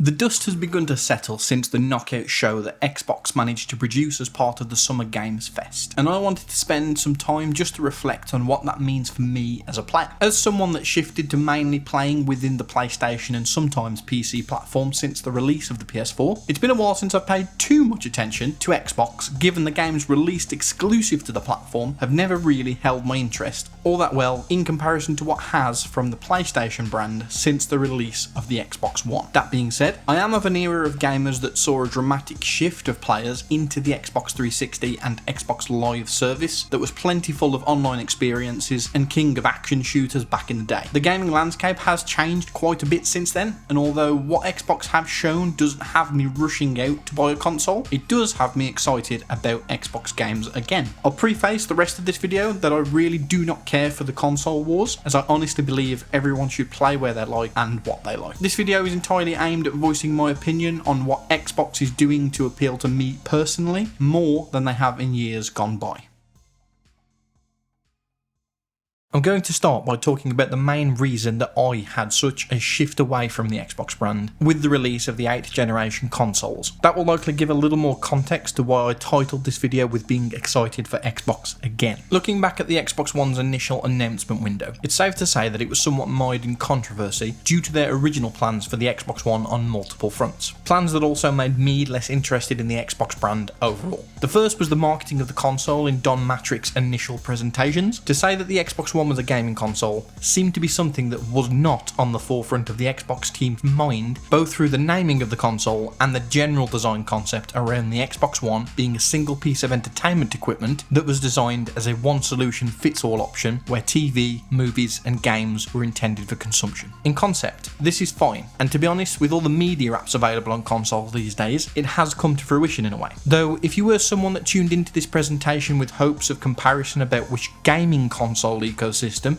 The dust has begun to settle since the knockout show that Xbox managed to produce as part of the Summer Games Fest, and I wanted to spend some time just to reflect on what that means for me as a player. As someone that shifted to mainly playing within the PlayStation and sometimes PC platforms since the release of the PS4, it's been a while since I've paid too much attention to Xbox, given the games released exclusive to the platform have never really held my interest all that well in comparison to what has from the PlayStation brand since the release of the Xbox One. That being said, I am of an era of gamers that saw a dramatic shift of players into the Xbox 360 and Xbox Live service that was plentiful of online experiences and king of action shooters back in the day. The gaming landscape has changed quite a bit since then, and although what Xbox have shown doesn't have me rushing out to buy a console, it does have me excited about Xbox games again. I'll preface the rest of this video that I really do not care for the console wars, as I honestly believe everyone should play where they like and what they like. This video is entirely aimed at voicing my opinion on what Xbox is doing to appeal to me personally, more than they have in years gone by. I'm going to start by talking about the main reason that I had such a shift away from the Xbox brand with the release of the 8th generation consoles. That will likely give a little more context to why I titled this video with being excited for Xbox again. Looking back at the Xbox One's initial announcement window, it's safe to say that it was somewhat mired in controversy due to their original plans for the Xbox One on multiple fronts. Plans that also made me less interested in the Xbox brand overall. The first was the marketing of the console in Don Matrick's initial presentations. To say that the Xbox One was a gaming console seemed to be something that was not on the forefront of the Xbox team's mind, both through the naming of the console and the general design concept around the Xbox One being a single piece of entertainment equipment that was designed as a one solution fits all option where TV, movies and games were intended for consumption. In concept, this is fine, and to be honest, with all the media apps available on consoles these days, it has come to fruition in a way. Though if you were someone that tuned into this presentation with hopes of comparison about which gaming console ecosystem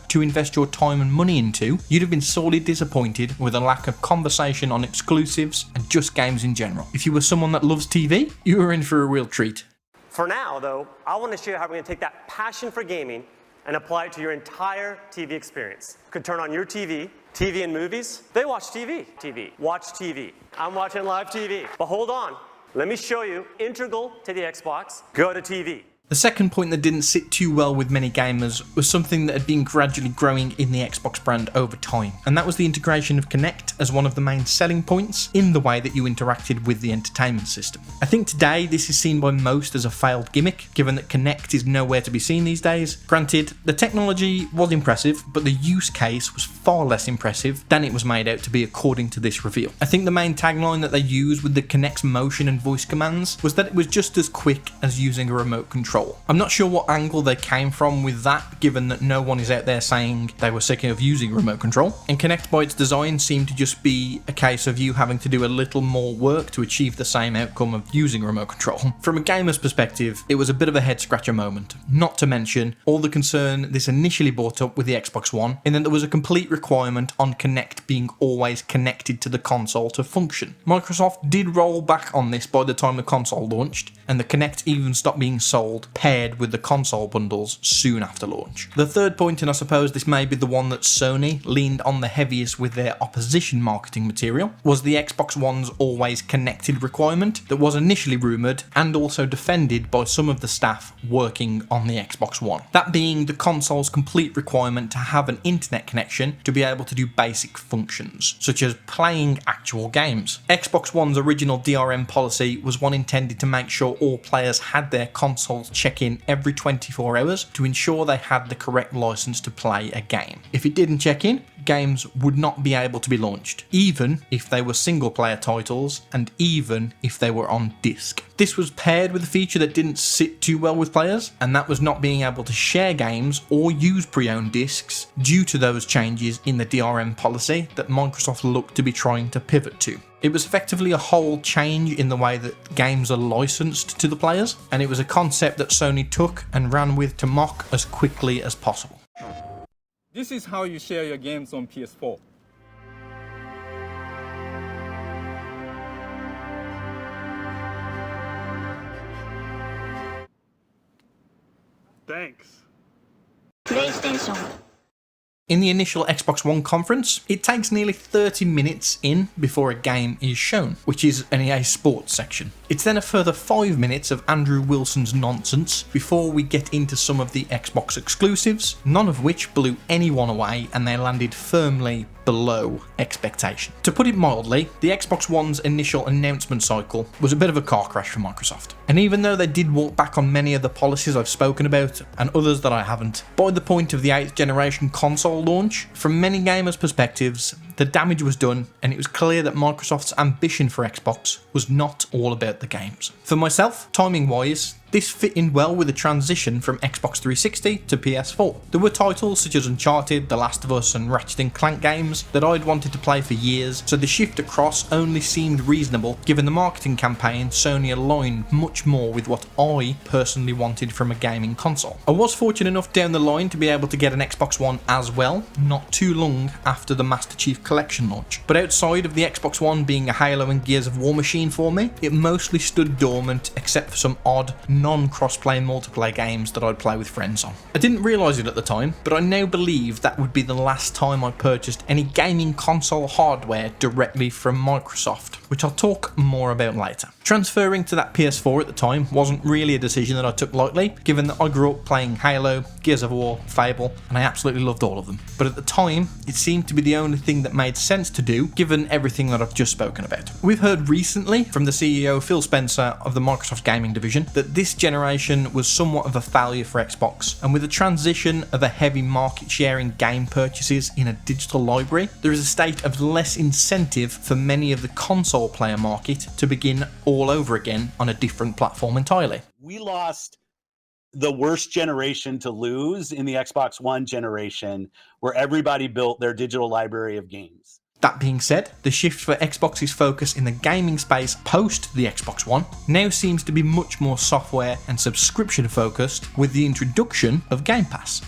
to invest your time and money into, you'd have been sorely disappointed with a lack of conversation on exclusives and just games in general. If you were someone that loves TV, you were in for a real treat. For now, though, I want to show you how we're going to take that passion for gaming and apply it to your entire TV experience. You could turn on your TV and movies. They watch TV. Watch TV. I'm watching live TV. But hold on. Let me show you, integral to the Xbox, go to TV. The second point that didn't sit too well with many gamers was something that had been gradually growing in the Xbox brand over time, and that was the integration of Kinect as one of the main selling points in the way that you interacted with the entertainment system. I think today this is seen by most as a failed gimmick, given that Kinect is nowhere to be seen these days. Granted, the technology was impressive, but the use case was far less impressive than it was made out to be according to this reveal. I think the main tagline that they used with the Kinect's motion and voice commands was that it was just as quick as using a remote control. I'm not sure what angle they came from with that, given that no one is out there saying they were sick of using remote control, and Kinect by its design seemed to just be a case of you having to do a little more work to achieve the same outcome of using remote control. From a gamer's perspective, it was a bit of a head scratcher moment, not to mention all the concern this initially brought up with the Xbox One, in that there was a complete requirement on Kinect being always connected to the console to function. Microsoft did roll back on this by the time the console launched, and the Kinect even stopped being sold paired with the console bundles soon after launch. The third point, and I suppose this may be the one that Sony leaned on the heaviest with their opposition marketing material, was the Xbox One's always connected requirement that was initially rumoured and also defended by some of the staff working on the Xbox One. That being the console's complete requirement to have an internet connection to be able to do basic functions, such as playing actual games. Xbox One's original DRM policy was one intended to make sure all players had their consoles check in every 24 hours to ensure they had the correct license to play a game. If it didn't check in, games would not be able to be launched, even if they were single player titles and even if they were on disc. This was paired with a feature that didn't sit too well with players, and that was not being able to share games or use pre-owned discs due to those changes in the DRM policy that Microsoft looked to be trying to pivot to. It was effectively a whole change in the way that games are licensed to the players, and it was a concept that Sony took and ran with to mock as quickly as possible. This is how you share your games on PS4. Thanks. PlayStation In the initial Xbox One conference, it takes nearly 30 minutes in before a game is shown, which is an EA Sports section. It's then a further 5 minutes of Andrew Wilson's nonsense before we get into some of the Xbox exclusives, none of which blew anyone away and they landed firmly below expectation. To put it mildly, the Xbox One's initial announcement cycle was a bit of a car crash for Microsoft. And even though they did walk back on many of the policies I've spoken about, and others that I haven't, by the point of the 8th generation console launch, from many gamers' perspectives, the damage was done and it was clear that Microsoft's ambition for Xbox was not all about the games. For myself, timing wise, this fit in well with the transition from Xbox 360 to PS4. There were titles such as Uncharted, The Last of Us and Ratchet & Clank games that I'd wanted to play for years, so the shift across only seemed reasonable given the marketing campaign Sony aligned much more with what I personally wanted from a gaming console. I was fortunate enough down the line to be able to get an Xbox One as well, not too long after the Master Chief Collection launch. But outside of the Xbox One being a Halo and Gears of War machine for me, it mostly stood dormant except for some odd non-cross-play multiplayer games that I'd play with friends on. I didn't realise it at the time, but I now believe that would be the last time I purchased any gaming console hardware directly from Microsoft, which I'll talk more about later. Transferring to that PS4 at the time wasn't really a decision that I took lightly, given that I grew up playing Halo, Gears of War, Fable, and I absolutely loved all of them. But at the time, it seemed to be the only thing that made sense to do, given everything that I've just spoken about. We've heard recently from the CEO Phil Spencer of the Microsoft Gaming Division that this generation was somewhat of a failure for Xbox, and with the transition of a heavy market share in game purchases in a digital library, there is a state of less incentive for many of the console player market to begin all over again on a different platform entirely. We lost the worst generation to lose in the Xbox One generation, where everybody built their digital library of games. That being said, the shift for Xbox's focus in the gaming space post the Xbox One now seems to be much more software and subscription focused with the introduction of Game Pass.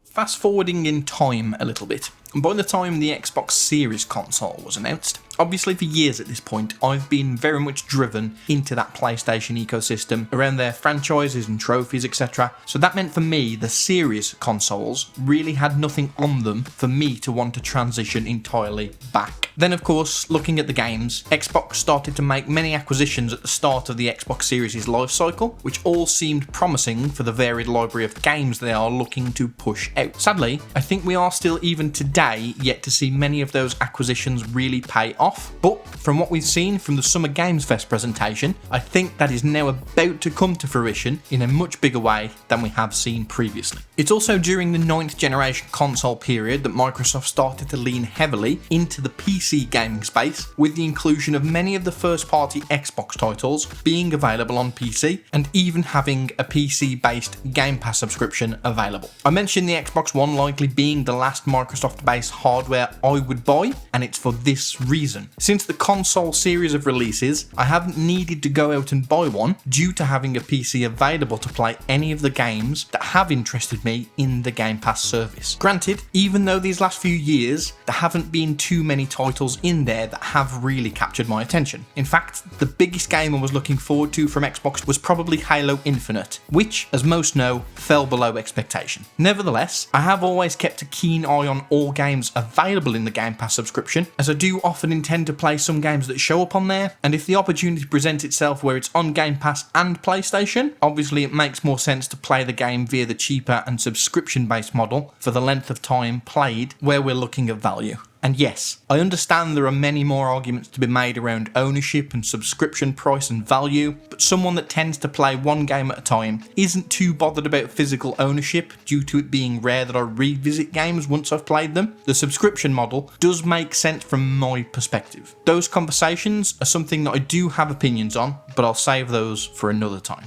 Fast forwarding in time a little bit, and by the time the Xbox Series console was announced, obviously for years at this point I've been very much driven into that PlayStation ecosystem around their franchises and trophies, etc. So that meant for me the Series consoles really had nothing on them for me to want to transition entirely back. Then of course, looking at the games, Xbox started to make many acquisitions at the start of the Xbox Series' life cycle, which all seemed promising for the varied library of games they are looking to push out. Sadly, I think we are still even today yet to see many of those acquisitions really pay off, but from what we've seen from the Summer Games Fest presentation, I think that is now about to come to fruition in a much bigger way than we have seen previously. It's also during the 9th generation console period that Microsoft started to lean heavily into the PC gaming space, with the inclusion of many of the first-party Xbox titles being available on PC, and even having a PC-based Game Pass subscription available. I mentioned the Xbox One likely being the last Microsoft-based hardware I would buy, and it's for this reason. Since the console series of releases, I haven't needed to go out and buy one due to having a PC available to play any of the games that have interested me in the Game Pass service. Granted, even though these last few years, there haven't been too many titles in there that have really captured my attention. In fact, the biggest game I was looking forward to from Xbox was probably Halo Infinite, which, as most know, fell below expectation. Nevertheless, I have always kept a keen eye on all games available in the Game Pass subscription, as I do often intend to play some games that show up on there, and if the opportunity presents itself where it's on Game Pass and PlayStation, obviously it makes more sense to play the game via the cheaper and subscription-based model for the length of time played where we're looking at value. And yes, I understand there are many more arguments to be made around ownership and subscription price and value, but someone that tends to play one game at a time isn't too bothered about physical ownership due to it being rare that I revisit games once I've played them. The subscription model does make sense from my perspective. Those conversations are something that I do have opinions on, but I'll save those for another time.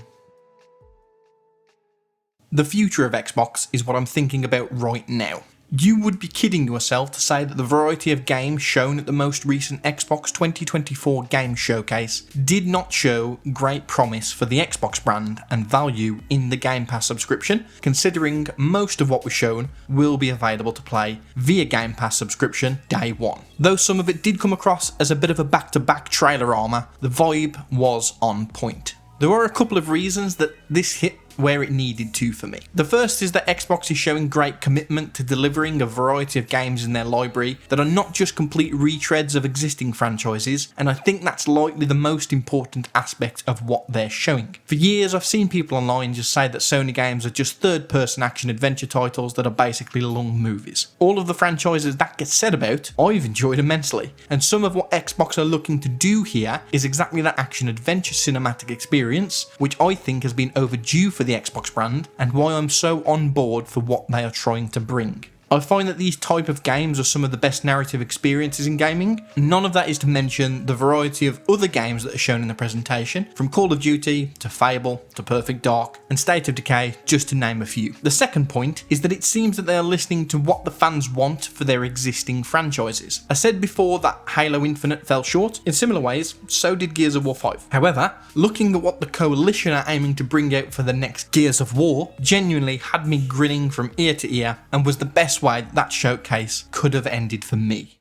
The future of Xbox is what I'm thinking about right now. You would be kidding yourself to say that the variety of games shown at the most recent Xbox 2024 Game Showcase did not show great promise for the Xbox brand and value in the Game Pass subscription, considering most of what was shown will be available to play via Game Pass subscription day one. Though some of it did come across as a bit of a back-to-back trailer armour, the vibe was on point. There were a couple of reasons that this hit where it needed to for me. The first is that Xbox is showing great commitment to delivering a variety of games in their library that are not just complete retreads of existing franchises, and I think that's likely the most important aspect of what they're showing. For years I've seen people online just say that Sony games are just third-person action-adventure titles that are basically long movies. All of the franchises that get said about, I've enjoyed immensely, and some of what Xbox are looking to do here is exactly that action-adventure cinematic experience, which I think has been overdue for the Xbox brand, and why I'm so on board for what they are trying to bring. I find that these type of games are some of the best narrative experiences in gaming. None of that is to mention the variety of other games that are shown in the presentation, from Call of Duty to Fable to Perfect Dark and State of Decay, just to name a few. The second point is that it seems that they are listening to what the fans want for their existing franchises. I said before that Halo Infinite fell short. In similar ways, so did Gears of War 5. However, looking at what the Coalition are aiming to bring out for the next Gears of War genuinely had me grinning from ear to ear and was the best way that showcase could have ended for me.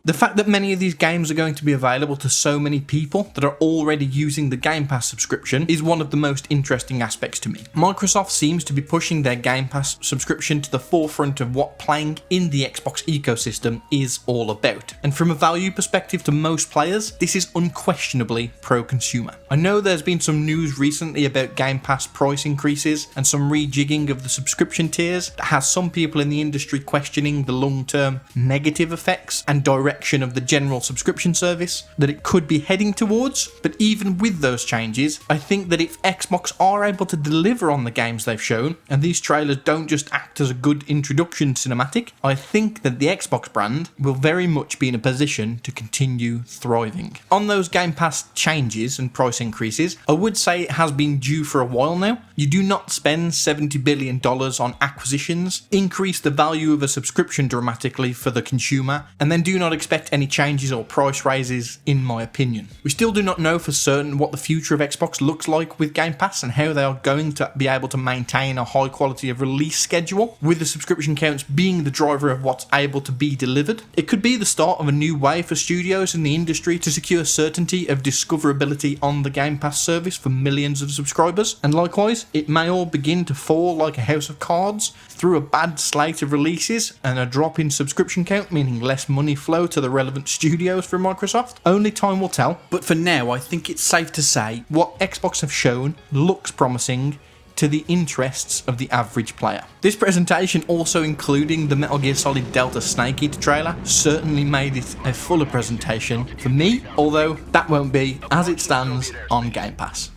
The fact that many of these games are going to be available to so many people that are already using the Game Pass subscription is one of the most interesting aspects to me. Microsoft seems to be pushing their Game Pass subscription to the forefront of what playing in the Xbox ecosystem is all about. And from a value perspective to most players, this is unquestionably pro-consumer. I know there's been some news recently about Game Pass price increases and some rejigging of the subscription tiers that has some people in the industry questioning the long-term negative effects and direction of the general subscription service that it could be heading towards. But even with those changes, I think that if Xbox are able to deliver on the games they've shown, and these trailers don't just act as a good introduction cinematic, I think that the Xbox brand will very much be in a position to continue thriving. On those Game Pass changes and price increases, I would say it has been due for a while now. You do not spend $70 billion on acquisitions, increase the value of a subscription dramatically for the consumer, and then do not expect any changes or price raises, in my opinion. We still do not know for certain what the future of Xbox looks like with Game Pass and how they are going to be able to maintain a high quality of release schedule, with the subscription counts being the driver of what's able to be delivered. It could be the start of a new way for studios in the industry to secure certainty of discoverability on the Game Pass service for millions of subscribers, and likewise, it may all begin to fall like a house of cards through a bad slate of releases and a drop in subscription count, meaning less money flow to the relevant studios from Microsoft. Only time will tell, but for now I think it's safe to say what Xbox have shown looks promising to the interests of the average player. This presentation, also including the Metal Gear Solid Delta Snake Eater trailer, certainly made it a fuller presentation for me, although that won't be, as it stands, on Game Pass.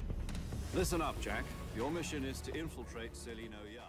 Listen up, Jack. Your mission is to infiltrate Celino Yas.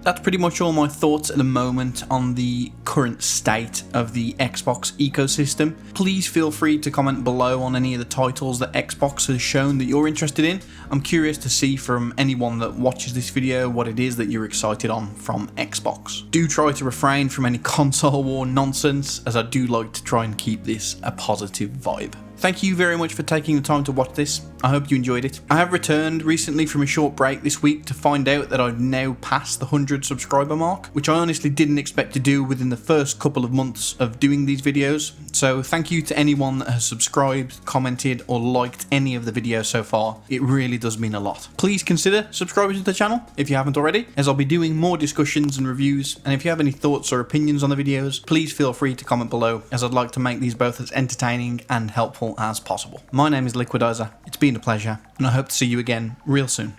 That's pretty much all my thoughts at the moment on the current state of the Xbox ecosystem. Please feel free to comment below on any of the titles that Xbox has shown that you're interested in. I'm curious to see from anyone that watches this video what it is that you're excited on from Xbox. Do try to refrain from any console war nonsense, as I do like to try and keep this a positive vibe. Thank you very much for taking the time to watch this. I hope you enjoyed it. I have returned recently from a short break this week to find out that I've now passed the 100 subscriber mark, which I honestly didn't expect to do within the first couple of months of doing these videos. So thank you to anyone that has subscribed, commented or liked any of the videos so far. It really does mean a lot. Please consider subscribing to the channel if you haven't already, as I'll be doing more discussions and reviews, and if you have any thoughts or opinions on the videos, please feel free to comment below, as I'd like to make these both as entertaining and helpful as possible. My name is Liquidizer, it's been a pleasure, and I hope to see you again real soon.